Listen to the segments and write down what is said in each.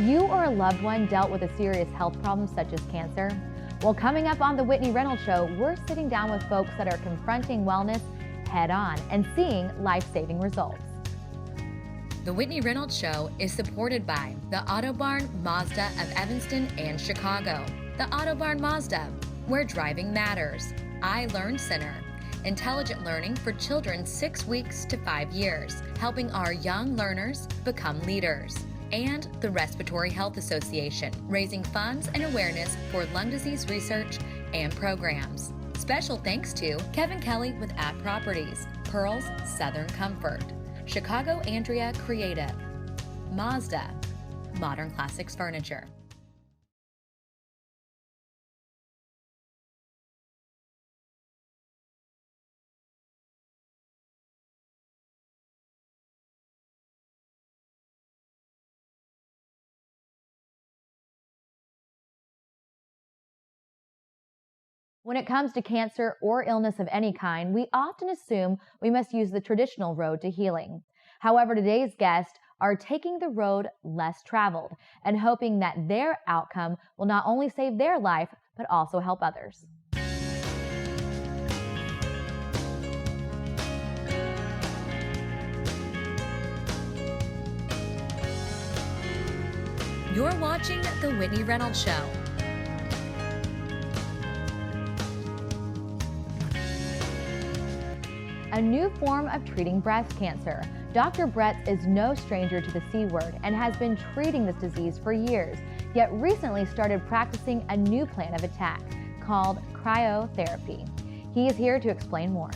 you or a loved one dealt with a serious health problem such as cancer? Well, coming up on the Whitney Reynolds Show, we're sitting down with folks that are confronting wellness head on and seeing life-saving results. The Whitney Reynolds Show is supported by the Auto Barn Mazda of Evanston and Chicago, the Auto Barn Mazda, where driving matters, iLearn Center, intelligent learning for children 6 weeks to 5 years, helping our young learners become leaders, and the Respiratory Health Association, raising funds and awareness for lung disease research and programs. Special thanks to Kevin Kelly with App Properties, Pearl's Southern Comfort, Chicago Andrea Creative, Mazda, Modern Classics Furniture. When it comes to cancer or illness of any kind, we often assume we must use the traditional road to healing. However, today's guests are taking the road less traveled and hoping that their outcome will not only save their life, but also help others. You're watching The Whitney Reynolds Show. A new form of treating breast cancer. Dr. Bretz is no stranger to the C word and has been treating this disease for years, yet recently started practicing a new plan of attack called cryotherapy. He is here to explain more.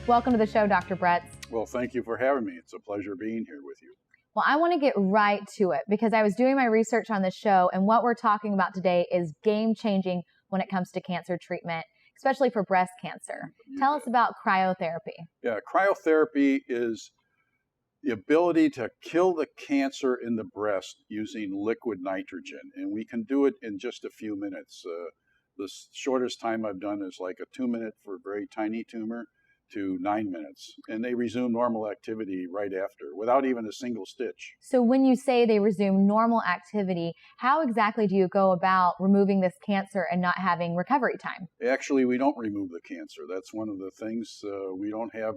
Welcome to the show, Dr. Bretz. Well, thank you for having me. It's a pleasure being here with you. Well, I want to get right to it because I was doing my research on the show, and what we're talking about today is game-changing when it comes to cancer treatment, especially for breast cancer. Tell us about cryotherapy. Yeah, cryotherapy is the ability to kill the cancer in the breast using liquid nitrogen, and we can do it in just a few minutes. The shortest time I've done is like a 2-minute for a very tiny tumor to 9 minutes, and they resume normal activity right after without even a single stitch. So when you say they resume normal activity, how exactly do you go about removing this cancer and not having recovery time? Actually, we don't remove the cancer. That's one of the things. We don't have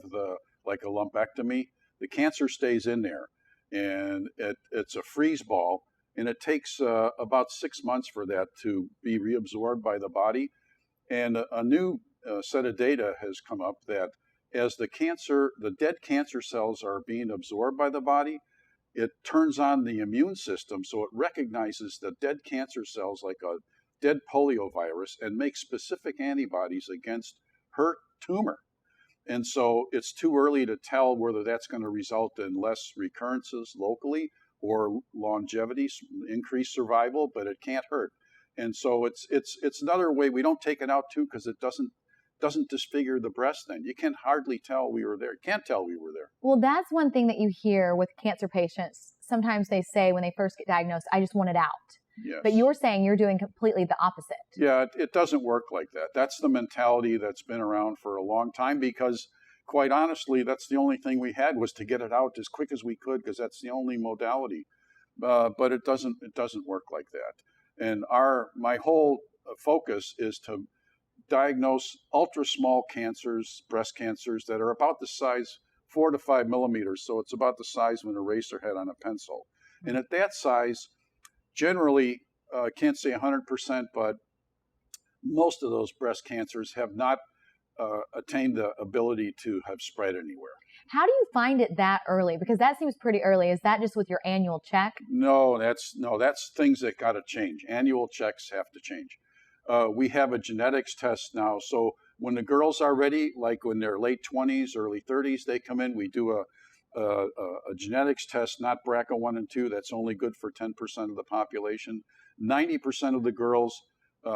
like a lumpectomy. The cancer stays in there, and it's a freeze ball, and it takes about 6 months for that to be reabsorbed by the body. And a new set of data has come up that as the dead cancer cells are being absorbed by the body, it turns on the immune system, so it recognizes the dead cancer cells like a dead polio virus and makes specific antibodies against her tumor. And so it's too early to tell whether that's going to result in less recurrences locally or longevity, increased survival, but it can't hurt. And so it's another way. We don't take it out too because it doesn't disfigure the breast then. You can hardly tell we were there. You can't tell we were there. Well, that's one thing that you hear with cancer patients. Sometimes they say when they first get diagnosed, I just want it out. Yes. But you're saying you're doing completely the opposite. Yeah, it doesn't work like that. That's the mentality that's been around for a long time because, quite honestly, that's the only thing we had was to get it out as quick as we could because that's the only modality. But it doesn't work like that. And my whole focus is to diagnose ultra small cancers, breast cancers that are about the size 4 to 5 millimeters. So it's about the size of an eraser head on a pencil. And at that size, generally, I can't say 100%, but most of those breast cancers have not attained the ability to have spread anywhere. How do you find it that early? Because that seems pretty early. Is that just with your annual check? No, that's things that got to change. Annual checks have to change. We have a genetics test now. So when the girls are ready, like when they're late 20s, early 30s, they come in. We do a genetics test, not BRCA1 and 2. That's only good for 10% of the population. 90% of the girls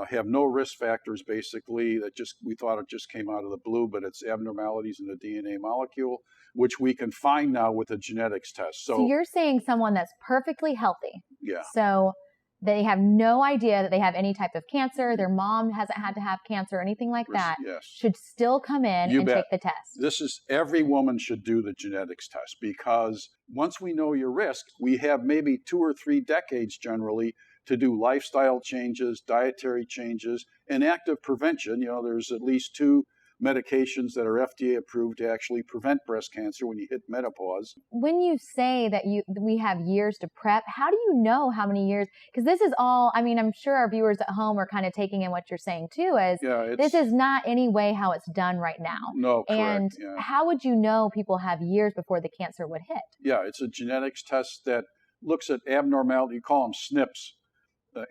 have no risk factors, basically. We thought it just came out of the blue, but it's abnormalities in the DNA molecule, which we can find now with a genetics test. So you're saying someone that's perfectly healthy. Yeah. So They have no idea that they have any type of cancer. Their mom hasn't had to have cancer or anything like that. Yes. Should still come in You and bet. take the test. Every woman should do the genetics test, because once we know your risk, we have maybe 2 or 3 decades generally to do lifestyle changes, dietary changes, and active prevention. There's at least 2 medications that are FDA approved to actually prevent breast cancer when you hit menopause. When you say that we have years to prep, how do you know how many years? Because this is all, I'm sure our viewers at home are kind of taking in what you're saying too, as this is not any way how it's done right now. No, correct. And how would you know people have years before the cancer would hit? Yeah, it's a genetics test that looks at abnormality. You call them SNPs,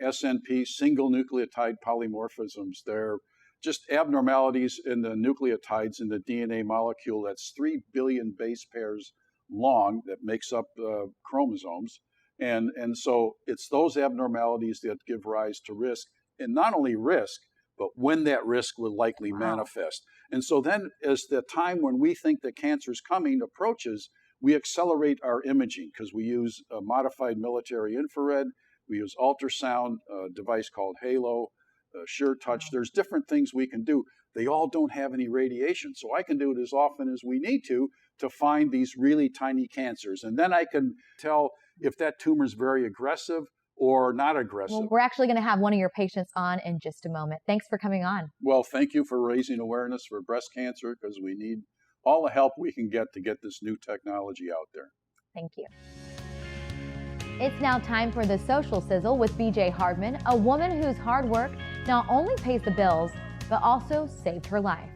SNP, single nucleotide polymorphisms. They're just abnormalities in the nucleotides in the DNA molecule that's 3 billion base pairs long that makes up chromosomes. And so it's those abnormalities that give rise to risk, and not only risk, but when that risk will likely manifest. And so then as the time when we think the cancer is coming approaches, we accelerate our imaging because we use a modified military infrared, we use ultrasound, a device called Halo, Sure Touch. There's different things we can do. They all don't have any radiation, so I can do it as often as we need to find these really tiny cancers. And then I can tell if that tumor is very aggressive or not aggressive. Well, we're actually going to have one of your patients on in just a moment. Thanks for coming on. Well, thank you for raising awareness for breast cancer, because we need all the help we can get to get this new technology out there. Thank you. It's now time for the Social Sizzle with BJ Hardman, a woman whose hard work not only pays the bills, but also saved her life.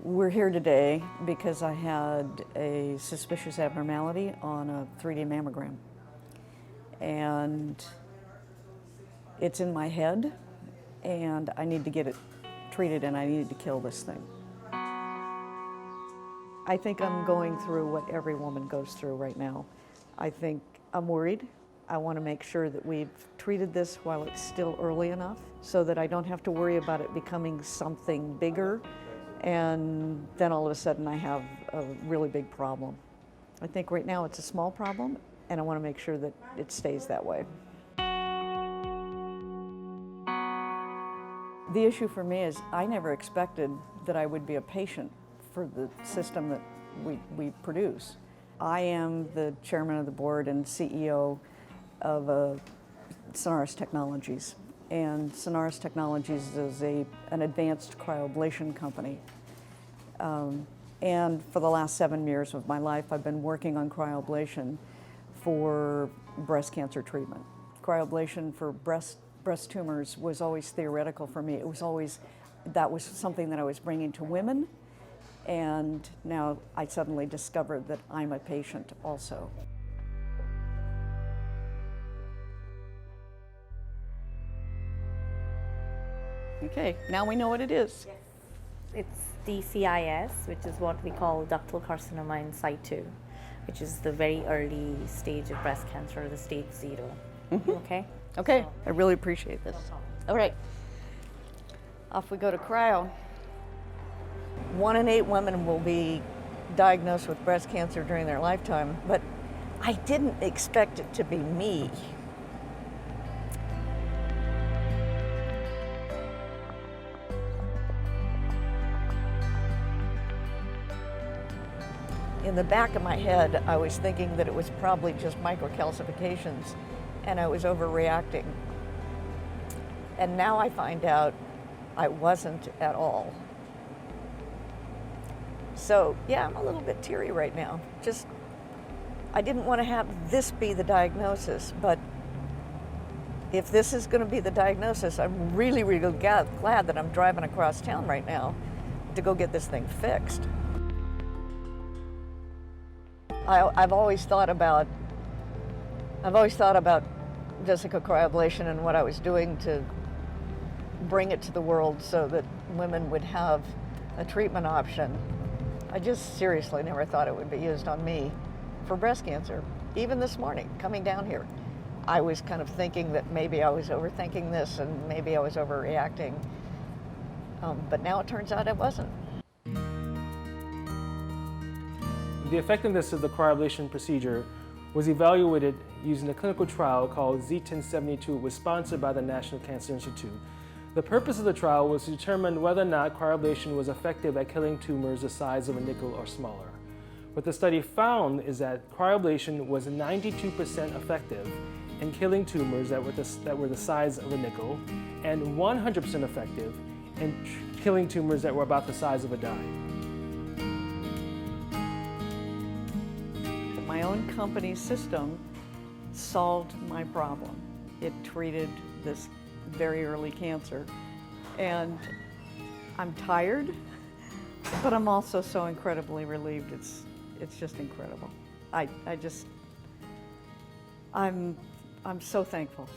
We're here today because I had a suspicious abnormality on a 3D mammogram. And it's in my head, and I need to get it treated, and I need to kill this thing. I think I'm going through what every woman goes through right now. I think I'm worried. I want to make sure that we've treated this while it's still early enough so that I don't have to worry about it becoming something bigger, and then all of a sudden I have a really big problem. I think right now it's a small problem, and I want to make sure that it stays that way. The issue for me is I never expected that I would be a patient for the system that we produce. I am the chairman of the board and CEO of Sonaris Technologies. And Sonaris Technologies is an advanced cryoablation company. And for the last 7 years of my life, I've been working on cryoablation for breast cancer treatment. Cryoablation for breast tumors was always theoretical for me. That was something that I was bringing to women, and now I suddenly discovered that I'm a patient also. Okay, now we know what it is. It's DCIS, which is what we call ductal carcinoma in situ, which is the very early stage of breast cancer, the stage 0. Mm-hmm. Okay? Okay, I really appreciate this. All right, off we go to cryo. 1 in 8 women will be diagnosed with breast cancer during their lifetime, but I didn't expect it to be me. In the back of my head, I was thinking that it was probably just microcalcifications, and I was overreacting. And now I find out I wasn't at all. So yeah, I'm a little bit teary right now. I didn't want to have this be the diagnosis, but if this is going to be the diagnosis, I'm really, really glad that I'm driving across town right now to go get this thing fixed. I've always thought about Jessica cryoablation and what I was doing to bring it to the world so that women would have a treatment option. I just seriously never thought it would be used on me for breast cancer. Even this morning, coming down here, I was kind of thinking that maybe I was overthinking this and maybe I was overreacting. But now it turns out I wasn't. The effectiveness of the cryoablation procedure was evaluated using a clinical trial called Z1072. It was sponsored by the National Cancer Institute. The purpose of the trial was to determine whether or not cryoablation was effective at killing tumors the size of a nickel or smaller. What the study found is that cryoablation was 92% effective in killing tumors that were the size of a nickel, and 100% effective in killing tumors that were about the size of a dime. My own company's system solved my problem. It treated this very early cancer, and I'm tired, but I'm also so incredibly relieved. It's just incredible. I'm so thankful.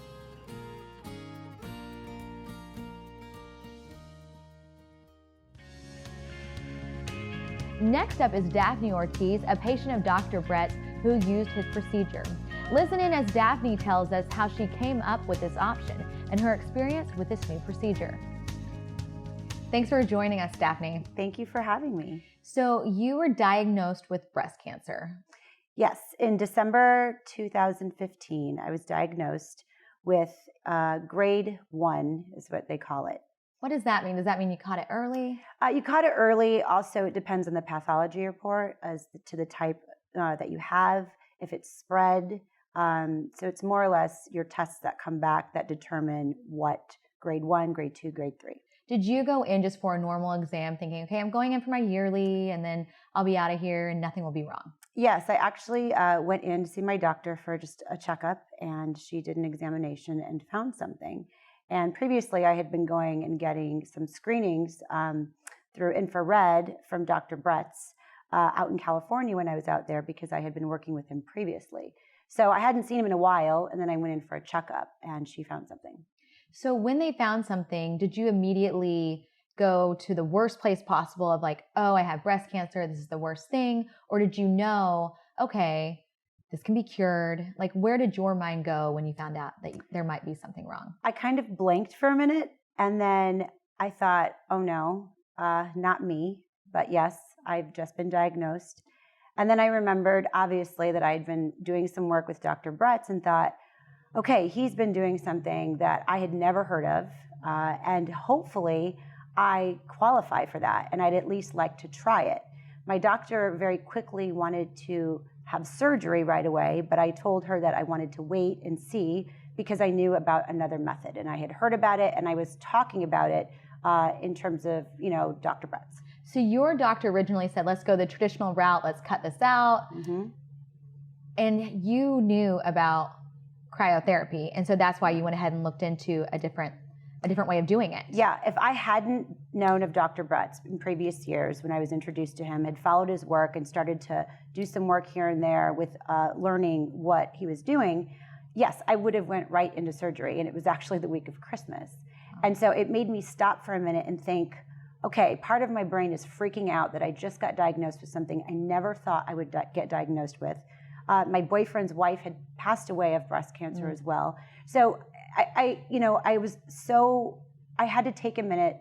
Next up is Daphne Ortiz, a patient of Dr. Brett's who used his procedure. Listen in as Daphne tells us how she came up with this option and her experience with this new procedure. Thanks for joining us, Daphne. Thank you for having me. So you were diagnosed with breast cancer. Yes, in December 2015, I was diagnosed with grade 1 is what they call it. What does that mean? Does that mean you caught it early? You caught it early. Also, it depends on the pathology report as to the type that you have, if it's spread. So it's more or less your tests that come back that determine what grade 1, grade 2, grade 3. Did you go in just for a normal exam thinking, okay, I'm going in for my yearly and then I'll be out of here and nothing will be wrong? Yes, I actually went in to see my doctor for just a checkup, and she did an examination and found something. And previously I had been going and getting some screenings through infrared from Dr. Brett's out in California when I was out there because I had been working with him previously. So I hadn't seen him in a while, and then I went in for a checkup and she found something. So when they found something, did you immediately go to the worst place possible of like, oh, I have breast cancer, this is the worst thing? Or did you know, okay, this can be cured? Like, where did your mind go when you found out that there might be something wrong? I kind of blinked for a minute, and then I thought, oh no, not me. But yes, I've just been diagnosed. And then I remembered, obviously, that I'd been doing some work with Dr. Brett's and thought, okay, he's been doing something that I had never heard of, and hopefully I qualify for that, and I'd at least like to try it. My doctor very quickly wanted to have surgery right away, but I told her that I wanted to wait and see because I knew about another method, and I had heard about it, and I was talking about it in terms of, Dr. Brett's. So your doctor originally said, let's go the traditional route, let's cut this out. Mm-hmm. And you knew about cryotherapy, and so that's why you went ahead and looked into a different way of doing it. Yeah, if I hadn't known of Dr. Brett's in previous years when I was introduced to him, had followed his work and started to do some work here and there with learning what he was doing, yes, I would have went right into surgery, and it was actually the week of Christmas. And so it made me stop for a minute and think, okay, part of my brain is freaking out that I just got diagnosed with something I never thought I would get diagnosed with. My boyfriend's wife had passed away of breast cancer as well. So I had to take a minute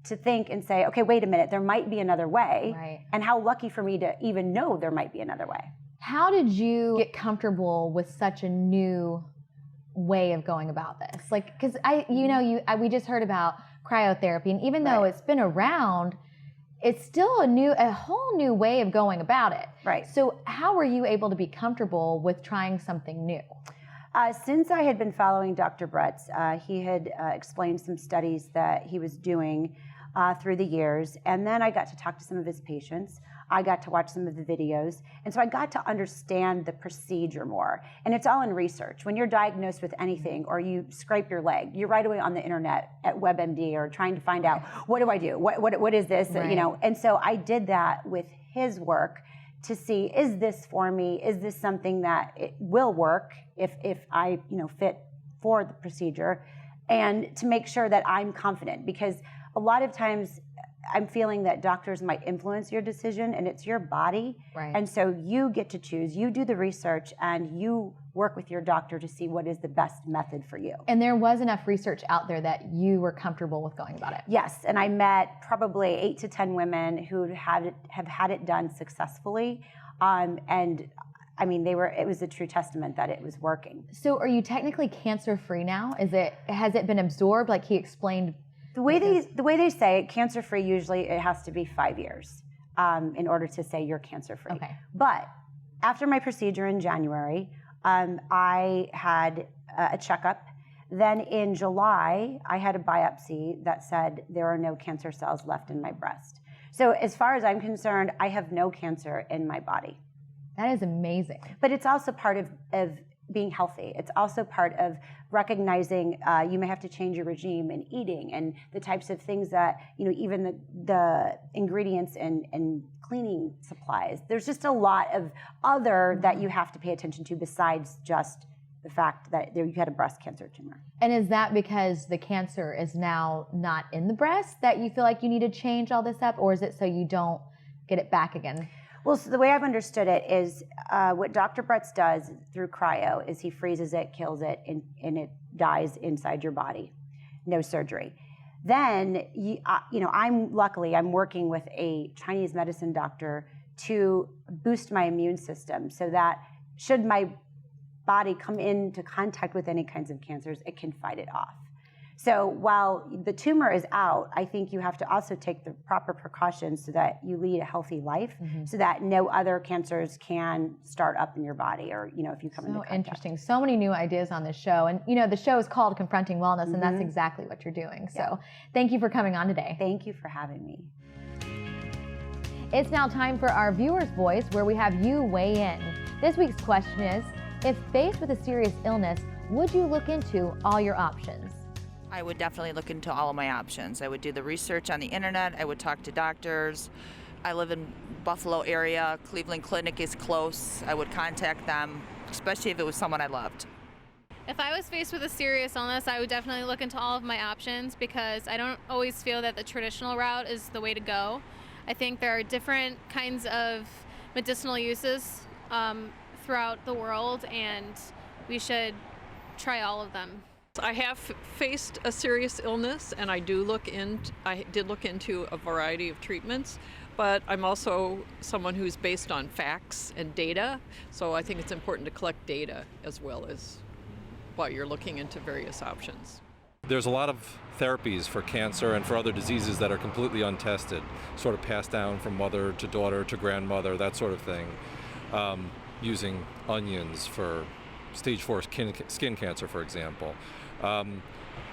to think and say, okay, wait a minute, there might be another way. Right. And how lucky for me to even know there might be another way. How did you get comfortable with such a new way of going about this? Like, because we just heard about cryotherapy, and even though it's been around, it's still a whole new way of going about it. Right. So how were you able to be comfortable with trying something new? Since I had been following Dr. Brett's, he had explained some studies that he was doing through the years, and then I got to talk to some of his patients. I got to watch some of the videos, and so I got to understand the procedure more. And it's all in research. When you're diagnosed with anything or you scrape your leg, you're right away on the internet at WebMD or trying to find out, what do I do? What is this? Right. And so I did that with his work to see, is this for me? Is this something that it will work if I fit for the procedure? And to make sure that I'm confident, because a lot of times I'm feeling that doctors might influence your decision, and it's your body. Right. And so you get to choose. You do the research, and you work with your doctor to see what is the best method for you. And there was enough research out there that you were comfortable with going about it. Yes, and I met probably 8 to 10 women who have had it done successfully. And I mean, it was a true testament that it was working. So are you technically cancer-free now? Has it been absorbed like he explained? The way they say it, cancer-free, usually it has to be 5 years in order to say you're cancer-free. Okay. But after my procedure in January, I had a checkup. Then in July, I had a biopsy that said there are no cancer cells left in my breast. So as far as I'm concerned, I have no cancer in my body. That is amazing. But it's also part of being healthy. It's also part of recognizing you may have to change your regime in eating and the types of things that, even the ingredients and cleaning supplies. There's just a lot of other that you have to pay attention to besides just the fact that you had a breast cancer tumor. And is that because the cancer is now not in the breast that you feel like you need to change all this up, or is it so you don't get it back again? Well, so the way I've understood it is what Dr. Bretz does through cryo is he freezes it, kills it, and it dies inside your body. No surgery. Then, I'm working with a Chinese medicine doctor to boost my immune system so that should my body come into contact with any kinds of cancers, it can fight it off. So while the tumor is out, I think you have to also take the proper precautions so that you lead a healthy life, so that no other cancers can start up in your body, or if you come into contact. So interesting. So many new ideas on this show, and the show is called Confronting Wellness, and that's exactly what you're doing. So thank you for coming on today. Thank you for having me. It's now time for our viewer's voice, where we have you weigh in. This week's question is, if faced with a serious illness, would you look into all your options? I would definitely look into all of my options. I would do the research on the internet. I would talk to doctors. I live in Buffalo area. Cleveland Clinic is close. I would contact them, especially if it was someone I loved. If I was faced with a serious illness, I would definitely look into all of my options, because I don't always feel that the traditional route is the way to go. I think there are different kinds of medicinal uses throughout the world, and we should try all of them. I have faced a serious illness, and I did look into a variety of treatments, but I'm also someone who's based on facts and data, so I think it's important to collect data as well as while you're looking into various options. There's a lot of therapies for cancer and for other diseases that are completely untested, sort of passed down from mother to daughter to grandmother, that sort of thing. Using onions for stage 4 skin cancer, for example.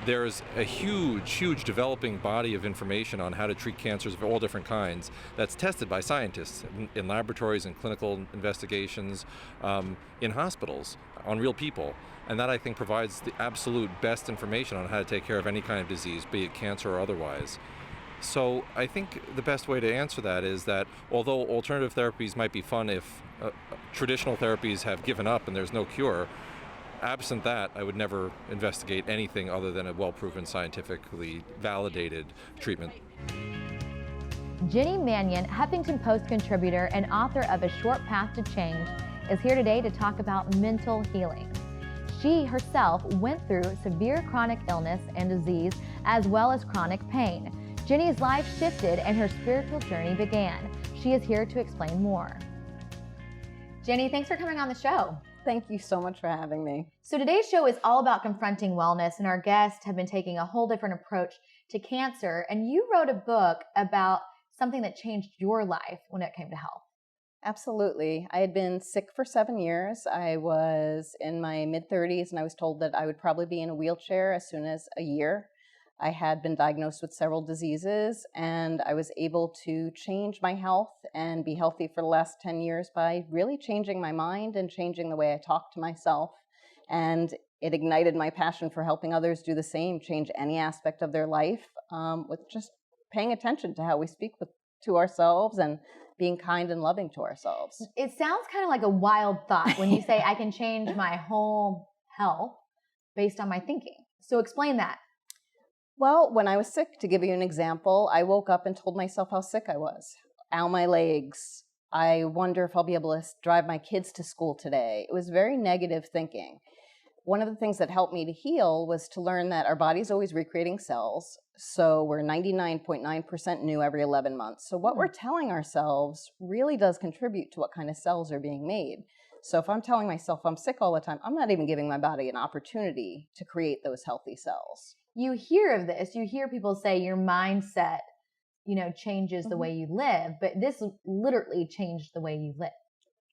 There's a huge developing body of information on how to treat cancers of all different kinds that's tested by scientists in laboratories and clinical investigations, in hospitals, on real people. And that, I think, provides the absolute best information on how to take care of any kind of disease, be it cancer or otherwise. So I think the best way to answer that is that although alternative therapies might be fun if traditional therapies have given up and there's no cure, absent that, I would never investigate anything other than a well-proven, scientifically validated treatment. Jenny Mannion, Huffington Post contributor and author of A Short Path to Change, is here today to talk about mental healing. She herself went through severe chronic illness and disease, as well as chronic pain. Jenny's life shifted and her spiritual journey began. She is here to explain more. Jenny, thanks for coming on the show. Thank you so much for having me. So today's show is all about confronting wellness, and our guests have been taking a whole different approach to cancer. And you wrote a book about something that changed your life when it came to health. Absolutely. I had been sick for 7 years. I was in my mid-30s, and I was told that I would probably be in a wheelchair as soon as a year. I had been diagnosed with several diseases, and I was able to change my health and be healthy for the last 10 years by really changing my mind and changing the way I talk to myself. And it ignited my passion for helping others do the same, change any aspect of their life, with just paying attention to how we speak to ourselves and being kind and loving to ourselves. It sounds kind of like a wild thought when you say I can change my whole health based on my thinking. So explain that. Well, when I was sick, to give you an example, I woke up and told myself how sick I was. Ow, my legs. I wonder if I'll be able to drive my kids to school today. It was very negative thinking. One of the things that helped me to heal was to learn that our body's always recreating cells. So we're 99.9% new every 11 months. So what we're telling ourselves really does contribute to what kind of cells are being made. So if I'm telling myself I'm sick all the time, I'm not even giving my body an opportunity to create those healthy cells. You hear of this. You hear people say your mindset, changes the way you live, but this literally changed the way you live.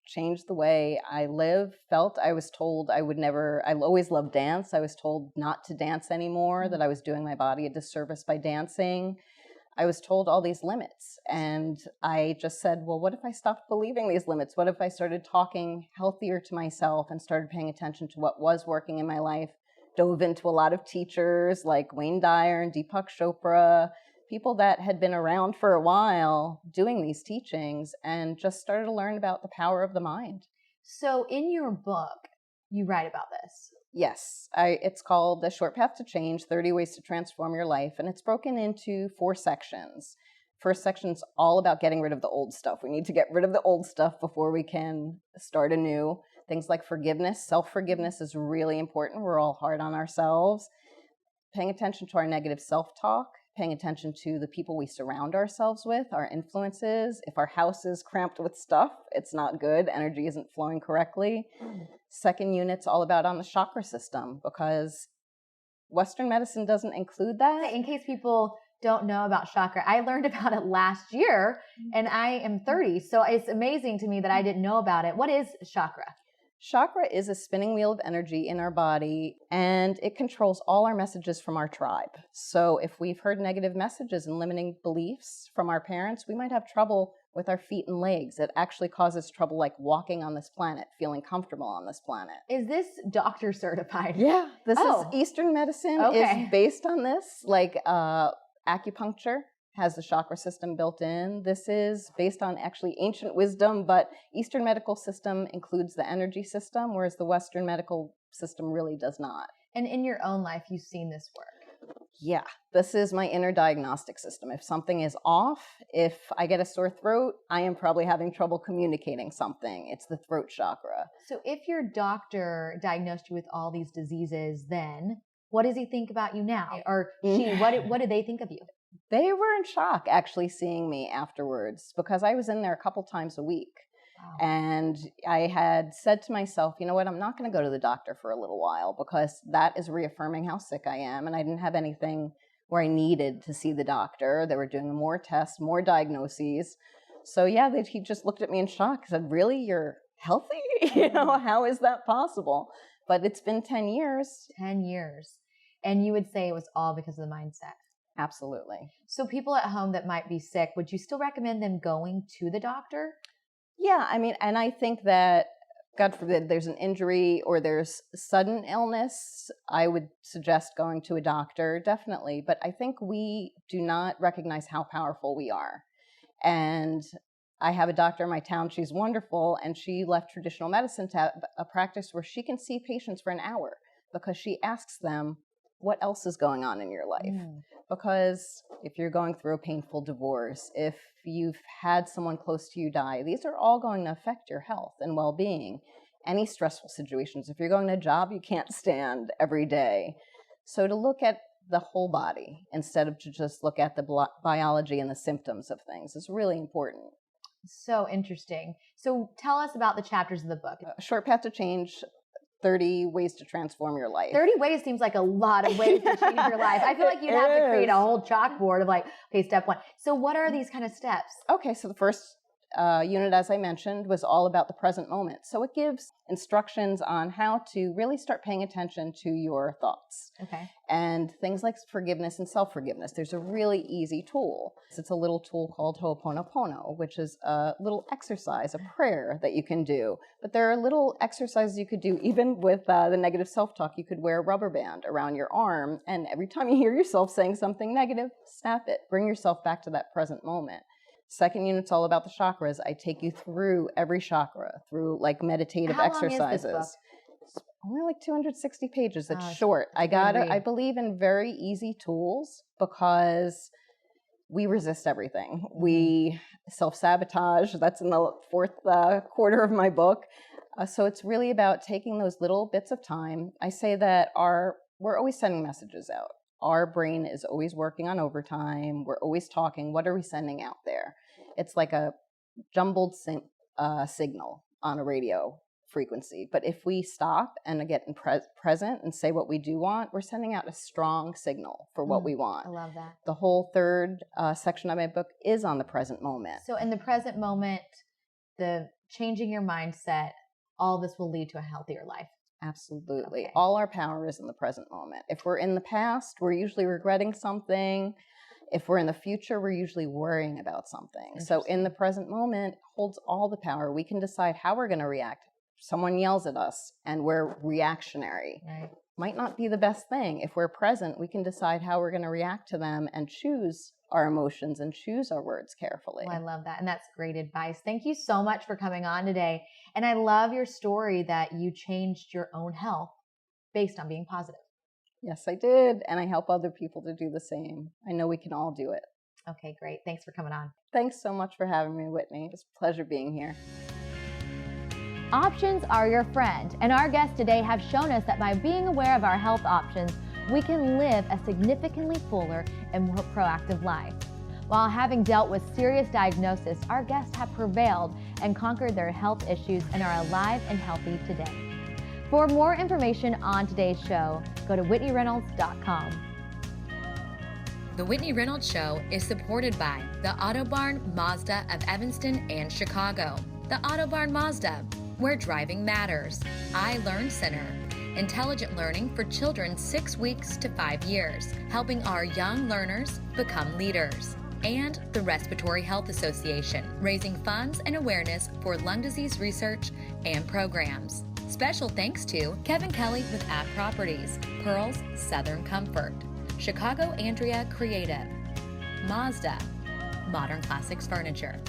Changed the way I live, felt. I was told I always loved dance. I was told not to dance anymore, that I was doing my body a disservice by dancing. I was told all these limits. And I just said, well, what if I stopped believing these limits? What if I started talking healthier to myself and started paying attention to what was working in my life? Dove into a lot of teachers like Wayne Dyer and Deepak Chopra, people that had been around for a while doing these teachings, and just started to learn about the power of the mind. So in your book, you write about this. Yes, it's called The Short Path to Change, 30 Ways to Transform Your Life, and it's broken into 4 sections. First section's all about getting rid of the old stuff. We need to get rid of the old stuff before we can start anew. Things like forgiveness. Self-forgiveness is really important. We're all hard on ourselves. Paying attention to our negative self-talk, paying attention to the people we surround ourselves with, our influences. If our house is cramped with stuff, it's not good. Energy isn't flowing correctly. Second unit's all about on the chakra system, because Western medicine doesn't include that. In case people don't know about chakra, I learned about it last year, and I am 30, so it's amazing to me that I didn't know about it. What is chakra? Chakra is a spinning wheel of energy in our body, and it controls all our messages from our tribe. So if we've heard negative messages and limiting beliefs from our parents, we might have trouble with our feet and legs. It actually causes trouble like walking on this planet, feeling comfortable on this planet. Is this doctor certified? Yeah, this is Eastern medicine is based on this, like acupuncture has the chakra system built in. This is based on actually ancient wisdom, but Eastern medical system includes the energy system, whereas the Western medical system really does not. And in your own life, you've seen this work. Yeah, this is my inner diagnostic system. If something is off, if I get a sore throat, I am probably having trouble communicating something. It's the throat chakra. So if your doctor diagnosed you with all these diseases, then what does he think about you now? Or she, what did they think of you? They were in shock actually seeing me afterwards, because I was in there a couple times a week. Wow. And I had said to myself, you know what, I'm not going to go to the doctor for a little while, because that is reaffirming how sick I am. And I didn't have anything where I needed to see the doctor. They were doing more tests, more diagnoses. So yeah, he just looked at me in shock and said, really, you're healthy? How is that possible? But it's been 10 years. 10 years. And you would say it was all because of the mindset. Absolutely. So people at home that might be sick, would you still recommend them going to the doctor? Yeah, I mean, and I think that, God forbid, there's an injury or there's sudden illness, I would suggest going to a doctor, definitely. But I think we do not recognize how powerful we are. And I have a doctor in my town, she's wonderful, and she left traditional medicine to have a practice where she can see patients for an hour, because she asks them, what else is going on in your life? Because if you're going through a painful divorce, if you've had someone close to you die, these are all going to affect your health and well-being. Any stressful situations, if you're going to a job you can't stand every day. So to look at the whole body instead of to just look at the biology and the symptoms of things is really important. So interesting. So tell us about the chapters of the book. A Short Path to Change, 30 Ways to Transform Your Life. 30 ways seems like a lot of ways to change your life. I feel like you'd have to create a whole chalkboard of like, okay, step 1. So what are these kind of steps? Okay, so the first unit, as I mentioned, was all about the present moment. So it gives instructions on how to really start paying attention to your thoughts. Okay. And things like forgiveness and self-forgiveness. There's a really easy tool. It's a little tool called Ho'oponopono, which is a little exercise, a prayer that you can do. But there are little exercises you could do even with the negative self-talk. You could wear a rubber band around your arm, and every time you hear yourself saying something negative, snap it. Bring yourself back to that present moment. Second unit's all about the chakras. I take you through every chakra, through like meditative exercises. How long is this book? It's only like 260 pages. It's Oh, short. I believe in very easy tools, because we resist everything. We self-sabotage. That's in the fourth quarter of my book. So it's really about taking those little bits of time. I say that we're always sending messages out. Our brain is always working on overtime. We're always talking. What are we sending out there? It's like a jumbled signal on a radio frequency. But if we stop and get present and say what we do want, we're sending out a strong signal for what we want. I love that. The whole third section of my book is on the present moment. So in the present moment, the changing your mindset, all this will lead to a healthier life. Absolutely. Okay. All our power is in the present moment. If we're in the past, we're usually regretting something. If we're in the future, we're usually worrying about something. So in the present moment holds all the power. We can decide how we're going to react. Someone yells at us and we're reactionary. Right. Might not be the best thing. If we're present, we can decide how we're going to react to them and choose our emotions and choose our words carefully. Well, I love that. And that's great advice. Thank you so much for coming on today. And I love your story that you changed your own health based on being positive. Yes, I did. And I help other people to do the same. I know we can all do it. Okay, great. Thanks for coming on. Thanks so much for having me, Whitney. It's a pleasure being here. Options are your friend, and our guests today have shown us that by being aware of our health options, we can live a significantly fuller and more proactive life. While having dealt with serious diagnosis, our guests have prevailed and conquered their health issues and are alive and healthy today. For more information on today's show, go to WhitneyReynolds.com. The Whitney Reynolds Show is supported by the Autobarn Mazda of Evanston and Chicago. The Autobarn Mazda, where driving matters. I Learn Center, intelligent learning for children 6 weeks to 5 years, helping our young learners become leaders. And the Respiratory Health Association, raising funds and awareness for lung disease research and programs. Special thanks to Kevin Kelly with At Properties, Pearls Southern Comfort, Chicago Andrea Creative, Mazda, Modern Classics Furniture.